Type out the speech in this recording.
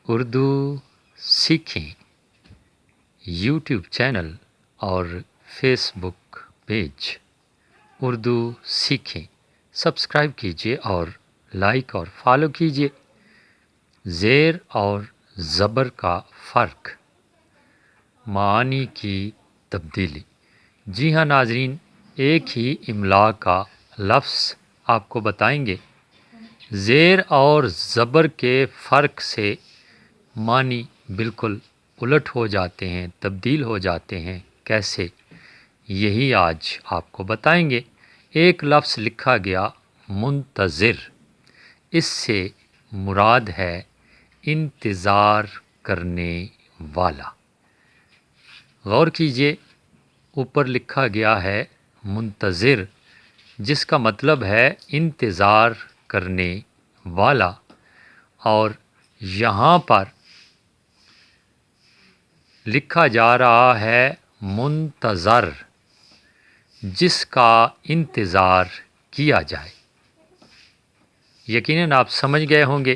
اردو سیکھیں YouTube channel اور face بک page Urdu سیکھیں سبسکرائب کیجیے اور لائک اور فالو کیجیے۔ زیر اور زبر کا فرق، معانی کی تبدیلی۔ جی ہاں ناظرین، ایک ہی املا کا لفظ آپ کو بتائیں گے، زیر اور زبر کے فرق سے معنی بالکل الٹ ہو جاتے ہیں، تبدیل ہو جاتے ہیں۔ کیسے؟ یہی آج آپ کو بتائیں گے۔ ایک لفظ لکھا گیا منتظر، اس سے مراد ہے انتظار کرنے والا۔ غور کیجئے، اوپر لکھا گیا ہے منتظر، جس کا مطلب ہے انتظار کرنے والا، اور یہاں پر لکھا جا رہا ہے منتظر، جس کا انتظار کیا جائے۔ یقیناً آپ سمجھ گئے ہوں گے